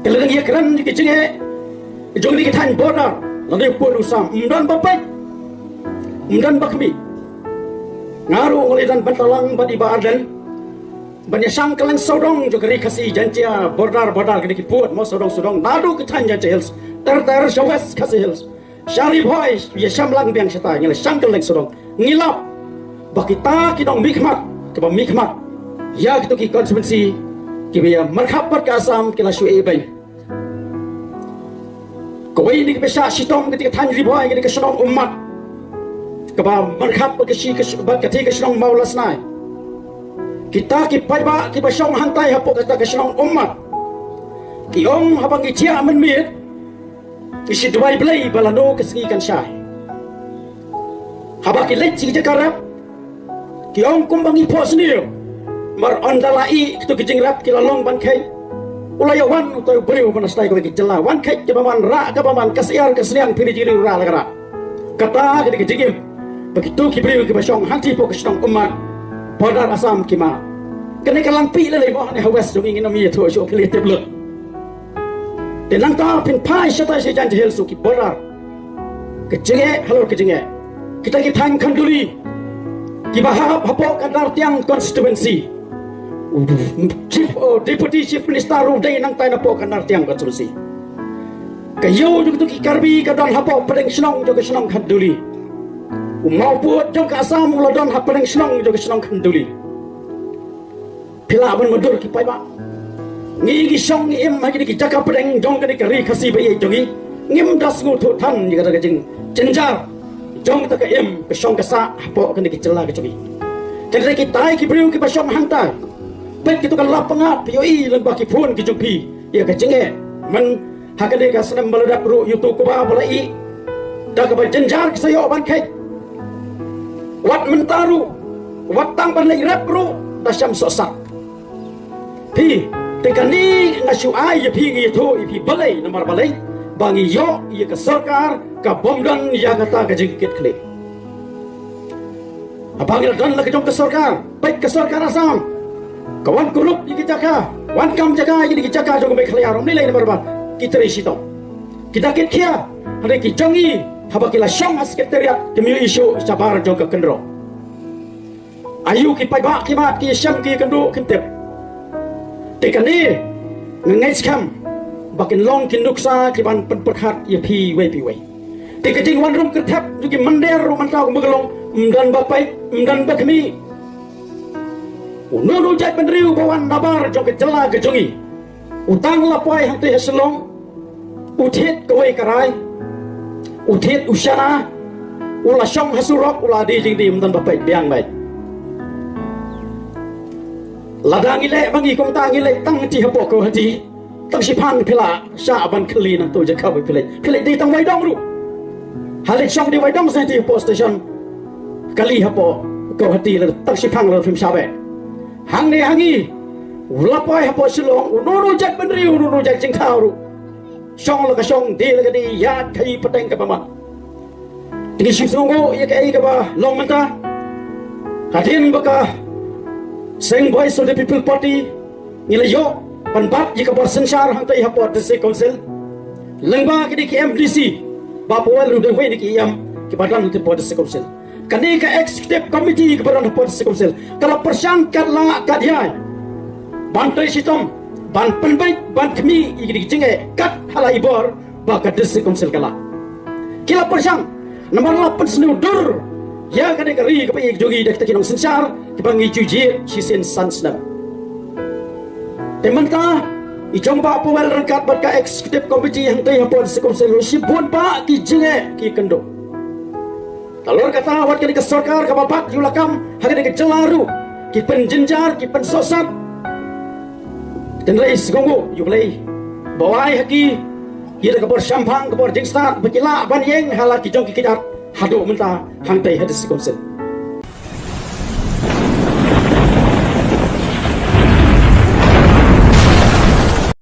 Kelang ia keran di kecenge, jong di ketan border, lalu pun usam, dan bapak, dan bakmi. Ngaruh ngelidan bantalang badi baardan, banyak sangkalan sodong juga kasih jantia border kini kiput mau sodong, nadu ketan jantia hills, ter shawes kasih hills, syari boys, ya syamlang biang syata, ngel sangkalan sodong, ngilap, bakita kidong mikmat, kebam mikmat, ya gitu ki konsumensi, kibaya merhabat ke asam kila syui bain. Kau ini bisa sitom ketika tanjri boy ketika senang umat, kebam merhab ketika senang maulas naik. Kita kipai ba kita syong hantai hapo kata senang umat. Kiong habang itia menmit, isi duai belai balano kesegikan syai. Habang kilet si jakarap, kiong kumbang ipo sendiri, mar ondalai itu kijingrap kilalong bangkai. Ulayawan utay beriu manastai ko ikijala wan kai kebaman ra kebaman kasiar kesenian piri jiri ra lagara kata kini kijigim begitu kiberiu kibasyong hanti po kesenong umat podar asam kima kene kalampi lele mo ne hawas jong ingin mi to syo kili teblo de nang ta pin pai shata se jan jel su ki bodar kejenge halo kejenge kita ki tang kanduli kibahap hapo kadar tiang konstituensi Deputy Chief Minister Rudai nang tayo na po kanar tiyang katsulsi. Kayo yung ito kikarbi kadang hapo padang sinong yung sinong kanduli. Umaw po yung kaasam mula doon hapadang sinong yung sinong kanduli. Pilaban mo dur kipay ba? Ngigi siyong ngim hagi kijaka padang yung kani kasi ba yung ngim das ngututan yung kadagajing jenjar yung taka im kasyong kasa hapo kani kichala kacubi. Kaya kita ay kibriw kipasyong hantay. Baik itu kan lapangat POI dan baki pun kijumpi ya kecenge men hakade ka senam baladak ru YouTube ko ba balai da ka jenjar ke sayo ban kai wat mentaru wat tang ban lai rap ru da syam sosak pi tekani ngasu ai ya pi itu pi balai nomor balai bangi yo ya ke sarkar ka bomdan ya kata ka jingkit kle apangil dan la ke jong ke sarkar baik ke sarkar asam kawan kurup di kijaka, wan kam jaga di kijaka jogo me khaliarom nilai nomor kita isi tong. Kita kia, hari kijangi, habakila syam sekretariat kemi isu sabar jogo kendro. Ayu kipai ba kimat ki syam ki kendro kentep. Tekani ngai skam bakin long kinduksa kiban penperhat ya pi wei. Tekading wan rum kertap juga mender romantau begelong dan bapai dan bakmi. Nunu jat penriu bawan nabar jong kejela kejongi utang lapai hantu heselong utit kawai karai utit usyana ula syong hasurok ula di jing di mentan bapai biang baik ladang ile bangi kong tang ile tang ti hapo ko hati tang sipan pila sya ban kli nang to jaka pilai di tang waidong ru halik syong di waidong sa ti hapo station kali hapo ko hati tang sipan lo film sabe hang ni hangi lapai hapo silong nunu jak benriu nunu jak jingkau syong la ka syong di la ka di ya kai pateng ka pama tigi sisongo ya kai ka ba long manta hadin baka seng voice of the people party nilayo panbat ya ka bar sensar hang tai hapo district council lengba ki di MDC ba powel ru de hui ni ki yam ki badan ti district council kani ka executive committee kebaran district council kalau persangkat la kadhiai bantai sitom ban penbaik ban kami igri jenge kat hala ibor ba ka district council kala kila persang nomor 8 senu dur ya kani ka ri ka pai jogi dak takinong sensar kibangi juji sisen sansna temanta ijong ba powel rangkat bat ka executive committee yang tai hapo district council sibun ba ki jenge ki kendo kalau kata awat kini ke sarkar ke bapak julakam hari ini ke jelaru ki penjenjar ki pensosat dan rais gongo yublai bawai haki ira ke bor syampang ke bor jingstar bekila ban yeng halaki jong ki kijar hadu menta hantai hadis konsel